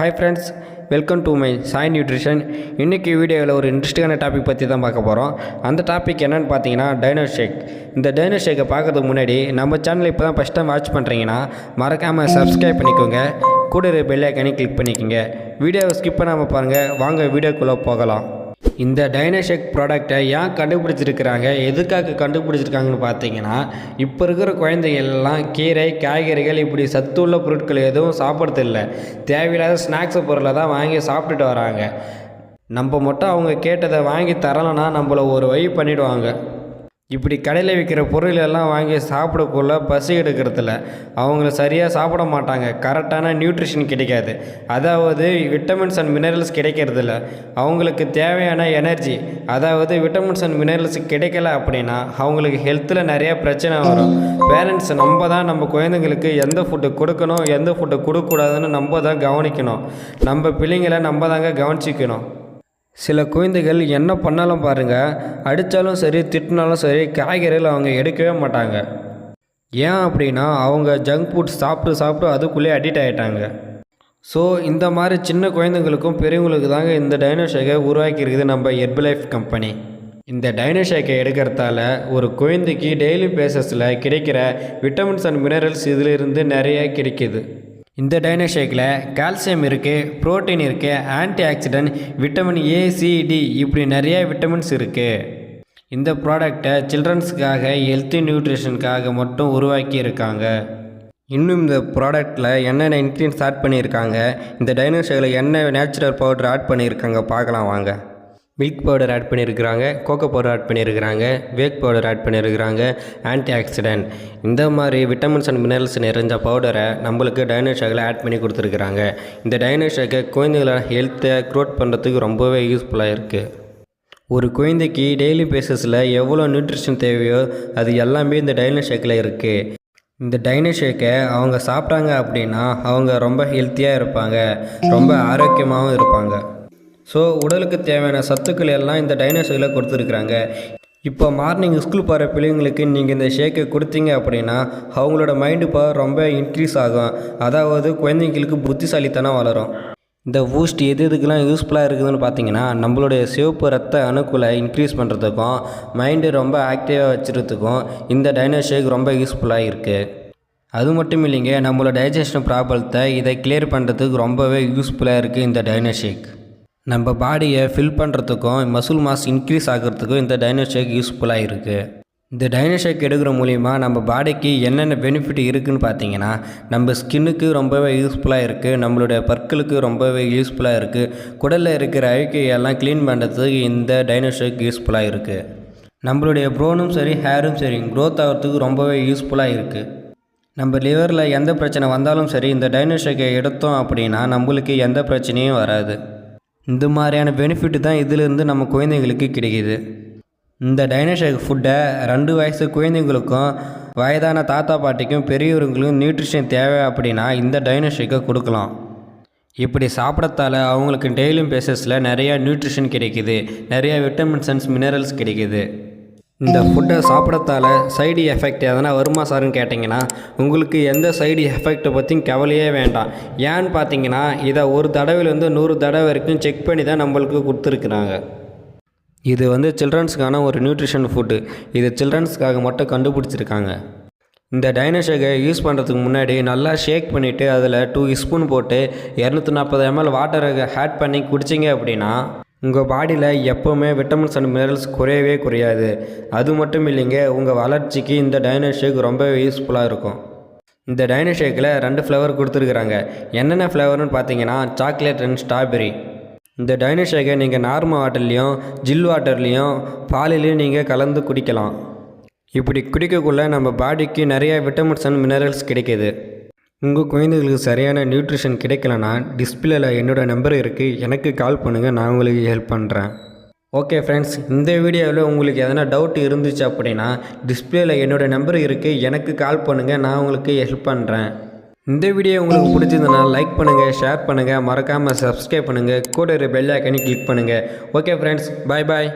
Hi friends, welcome to my Sai nutrition. இன்றைக்கி வீடியோவில் ஒரு இன்ட்ரெஸ்டிங்கான டாபிக் பற்றி தான் பார்க்க போகிறோம். அந்த டாபிக் என்னென்னு பார்த்தீங்கன்னா டைனோ ஷேக். இந்த டைனோ ஷேக்கை பார்க்கறதுக்கு முன்னாடி நம்ம சேனல் இப்போ தான் ஃபஸ்ட் டைம் வாட்ச் பண்ணுறீங்கன்னா மறக்காமல் சப்ஸ்கிரைப் பண்ணிக்கோங்க. கூட பெல் ஐக்கானே கிளிக் பண்ணிக்கோங்க. வீடியோவை ஸ்கிப் பண்ணாமல் பாருங்கள். வாங்க வீடியோக்குள்ளே போகலாம். இந்த டைனோ ஷேக் ப்ராடக்டை ஏன் கண்டுபிடிச்சிருக்கிறாங்க, எதுக்காக கண்டுபிடிச்சிருக்காங்கன்னு பார்த்தீங்கன்னா, இப்போ இருக்கிற குழந்தைகள்லாம் கீரை காய்கறிகள் இப்படி சத்துள்ள பொருட்கள் எதுவும் சாப்பிட்றதில்ல. தேவையில்லாத ஸ்நாக்ஸ் பொருளை தான் வாங்கி சாப்பிட்டுட்டு வராங்க. நம்ம மட்டும் அவங்க கேட்டதை வாங்கி தரலைன்னா நம்மளை ஒரு வழி பண்ணிவிடுவாங்க. இப்படி கடையில் விற்கிற பொருளெல்லாம் வாங்கி சாப்பிடக்குள்ள பசி எடுக்கிறதில்ல. அவங்கள சரியாக சாப்பிட மாட்டாங்க. கரெக்டான நியூட்ரிஷன் கிடைக்காது. அதாவது விட்டமின்ஸ் அண்ட் மினரல்ஸ் கிடைக்கிறதில்ல. அவங்களுக்கு தேவையான எனர்ஜி, அதாவது விட்டமின்ஸ் அண்ட் மினரல்ஸ் கிடைக்கல அப்படின்னா அவங்களுக்கு ஹெல்த்தில் நிறையா பிரச்சனை வரும். பேரண்ட்ஸ் நம்ம தான் நம்ம குழந்தைங்களுக்கு எந்த ஃபுட்டு கொடுக்கணும், எந்த ஃபுட்டு கொடுக்கக்கூடாதுன்னு நம்ம தான் கவனிக்கணும். நம்ம பிள்ளைங்களை நம்ம தாங்க கவனிச்சிக்கணும். சில குழந்தைகள் என்ன பண்ணாலும் பாருங்கள், அடித்தாலும் சரி திட்டினாலும் சரி காய்கறிகள் அவங்க எடுக்கவே மாட்டாங்க. ஏன் அப்படின்னா அவங்க ஜங்க் ஃபுட் சாப்பிட்டு அதுக்குள்ளே அடிக்ட் ஆகிட்டாங்க. ஸோ இந்த மாதிரி சின்ன குழந்தைங்களுக்கும் பெரியவங்களுக்கு தாங்க இந்த டைனோ ஷேக்கை உருவாக்கியிருக்குது நம்ம ஹெர்பலைஃப் கம்பெனி. இந்த டைனோ ஷேக்கை எடுக்கிறதால ஒரு குழந்தைக்கு டெய்லி பேசிஸில் கிடைக்கிற விட்டமின்ஸ் அண்ட் மினரல்ஸ் இதிலிருந்து நிறைய கிடைக்கிது. இந்த டைனோ ஷேக்கில் கால்சியம் இருக்குது, புரோட்டீன் இருக்குது, antioxidant, vitamin A, C, D இப்படி நிறைய விட்டமின்ஸ் இருக்குது. இந்த ப்ராடக்டை சில்ட்ரன்ஸுக்காக ஹெல்த்தி நியூட்ரிஷனுக்காக மட்டும் உருவாக்கி இருக்காங்க. இன்னும் இந்த ப்ராடக்டில் என்னென்ன இன்க்ரீடியன்ட்ஸ் ஆட் பண்ணியிருக்காங்க, இந்த டைனோ ஷேக்கில் என்ன நேச்சுரல் பவுடர் ஆட் பண்ணியிருக்காங்க பார்க்கலாம் வாங்க. மில்க் பவுடர் ஆட் பண்ணியிருக்கிறாங்க, கோகோ பவுடர் ஆட் பண்ணியிருக்கிறாங்க, வேக் பவுடர் ஆட் பண்ணியிருக்கிறாங்க, ஆன்டி ஆக்சிடென்ட் இந்த மாதிரி விட்டமின்ஸ் அண்ட் மினரல்ஸ் நிறைஞ்ச பவுடரை நம்மளுக்கு டைனோ ஷேக்கில் ஆட் பண்ணி கொடுத்துருக்குறாங்க. இந்த டைனோ ஷேக்கை குழந்தைகளோட ஹெல்த்தை க்ரோத் பண்ணுறதுக்கு ரொம்பவே யூஸ்ஃபுல்லாக இருக்குது. ஒரு குழந்தைக்கு டெய்லி பேசிஸில் எவ்வளோ நியூட்ரிஷன் தேவையோ அது எல்லாமே இந்த டைனோ ஷேக்கில் இருக்குது. இந்த டைனோ ஷேக்கை அவங்க சாப்பிட்டாங்க அப்படின்னா அவங்க ரொம்ப ஹெல்த்தியாக இருப்பாங்க, ரொம்ப ஆரோக்கியமாகவும் இருப்பாங்க. ஸோ உடலுக்கு தேவையான சத்துக்கள் எல்லாம் இந்த டைனோ ஷேக்கில் கொடுத்துருக்குறாங்க. இப்போ மார்னிங் ஸ்கூல் போகிற பிள்ளைங்களுக்கு நீங்கள் இந்த ஷேக்கை கொடுத்தீங்க அப்படின்னா அவங்களோட மைண்டு பவர் ரொம்ப இன்க்ரீஸ் ஆகும். அதாவது குழந்தைங்களுக்கு புத்திசாலித்தனம் வளரும். இந்த பூஸ்ட் எதுக்கெல்லாம் யூஸ்ஃபுல்லாக இருக்குதுன்னு பார்த்தீங்கன்னா, நம்மளுடைய சிவப்பு ரத்த அணுக்களை இன்க்ரீஸ் பண்ணுறதுக்கும் மைண்டு ரொம்ப ஆக்டிவாக வச்சுருக்கிறதுக்கும் இந்த டைனோ ஷேக் ரொம்ப யூஸ்ஃபுல்லாக இருக்குது. அது மட்டும் இல்லைங்க, நம்மளோட டைஜஷன் ப்ராப்ளத்தை இதை கிளியர் பண்ணுறதுக்கு ரொம்பவே யூஸ்ஃபுல்லாக இருக்குது இந்த டைனோ ஷேக். நம்ம பாடியை ஃபில் பண்ணுறதுக்கும் மசில் மாஸ் இன்க்ரீஸ் ஆகிறதுக்கும் இந்த டைனோ ஷேக் யூஸ்ஃபுல்லாக இருக்குது. இந்த டைனோ ஷேக் எடுக்கிற மூலிமா நம்ம பாடிக்கு என்னென்ன பெனிஃபிட் இருக்குதுன்னு பார்த்தீங்கன்னா, நம்ம ஸ்கின்னுக்கு ரொம்பவே யூஸ்ஃபுல்லாக இருக்குது, நம்மளுடைய பற்களுக்கு ரொம்பவே யூஸ்ஃபுல்லாக இருக்குது, குடலில் இருக்கிற அழுக்கையெல்லாம் க்ளீன் பண்ணுறதுக்கு இந்த டைனோ ஷேக் யூஸ்ஃபுல்லாக இருக்குது. நம்மளுடைய ப்ரோனும் சரி ஹேரும் சரி க்ரோத் ஆகிறதுக்கு ரொம்பவே யூஸ்ஃபுல்லாக இருக்குது. நம்ம லிவரில் எந்த பிரச்சனை வந்தாலும் சரி இந்த டைனோ ஷேக்கை எடுத்தோம் அப்படின்னா நம்மளுக்கு எந்த பிரச்சனையும் வராது. இந்த மாதிரியான பெனிஃபிட் தான் இதிலிருந்து நம்ம குழந்தைங்களுக்கு கிடைக்கிது. இந்த டைனோ ஷேக் ஃபுட்டை 2 வயசு குழந்தைங்களுக்கும் வயதான தாத்தா பாட்டிக்கும் பெரியவர்களுக்கும் நியூட்ரிஷன் தேவை அப்படின்னா இந்த டைனோ ஷேக்கை கொடுக்கலாம். இப்படி சாப்பிட்றதால அவங்களுக்கு டெய்லியும் பேசிஸில் நிறையா நியூட்ரிஷன் கிடைக்கிது, நிறையா விட்டமின்ஸ் அண்ட் மினரல்ஸ் கிடைக்கிது. இந்த ஃபுட்டை சாப்பிட்றதால சைடு எஃபெக்ட் எதனா வருமா சார்னு கேட்டிங்கன்னா உங்களுக்கு எந்த சைடு எஃபெக்டை பற்றியும் கவலையே வேண்டாம். ஏன்னு பார்த்தீங்கன்னா இதை ஒரு தடவையிலேருந்து 100 தடவை வரைக்கும் செக் பண்ணி தான் நம்மளுக்கு கொடுத்துருக்குறாங்க. இது சில்ட்ரன்ஸுக்கான ஒரு நியூட்ரிஷன் ஃபுட்டு. இது சில்ட்ரன்ஸுக்காக மட்டும் கண்டுபிடிச்சிருக்காங்க. இந்த டைனோ ஷேக்கை யூஸ் பண்ணுறதுக்கு முன்னாடி நல்லா ஷேக் பண்ணிவிட்டு அதில் 2 ஸ்பூன் போட்டு 240 ml வாட்டரை ஆட் பண்ணி குடிச்சிங்க அப்படின்னா உங்கள் பாடியில் எப்போவுமே விட்டமின்ஸ் அண்ட் மினரல்ஸ் குறையவே குறையாது. அது மட்டும் இல்லைங்க, உங்கள் வளர்ச்சிக்கு இந்த டைனோ ஷேக் ரொம்பவே யூஸ்ஃபுல்லாக இருக்கும். இந்த டைனோ ஷேக்கில் 2 ஃப்ளேவர் கொடுத்துருக்குறாங்க. என்னென்ன ஃப்ளேவர்னு பார்த்தீங்கன்னா சாக்லேட் அண்ட் ஸ்ட்ராபெரி. இந்த டைனோ ஷேக்கை நீங்கள் நார்மல் வாட்டர்லேயும் ஜில் வாட்டர்லேயும் பாலிலையும் நீங்கள் கலந்து குடிக்கலாம். இப்படி குடிக்கக்குள்ளே நம்ம பாடிக்கு நிறைய விட்டமின்ஸ் அண்ட் மினரல்ஸ் கிடைக்கிது. உங்கள் குழந்தைகளுக்கு சரியான நியூட்ரிஷன் கிடைக்கலனா டிஸ்பிளேல என்னோடய நம்பர் இருக்குது, எனக்கு கால் பண்ணுங்கள், நான் உங்களுக்கு ஹெல்ப் பண்ணுறேன். ஓகே ஃப்ரெண்ட்ஸ், இந்த வீடியோவில் உங்களுக்கு எதனா டவுட் இருந்துச்சு அப்படின்னா டிஸ்பிளேல என்னோடய நம்பர் இருக்குது, எனக்கு கால் பண்ணுங்கள், நான் உங்களுக்கு ஹெல்ப் பண்ணுறேன். இந்த வீடியோ உங்களுக்கு பிடிச்சதுன்னா லைக் பண்ணுங்கள், ஷேர் பண்ணுங்கள், மறக்காமல் சப்ஸ்கிரைப் பண்ணுங்கள், கூட பெல் ஐக்கானை கிளிக் பண்ணுங்கள். ஓகே ஃப்ரெண்ட்ஸ், பாய் பாய்.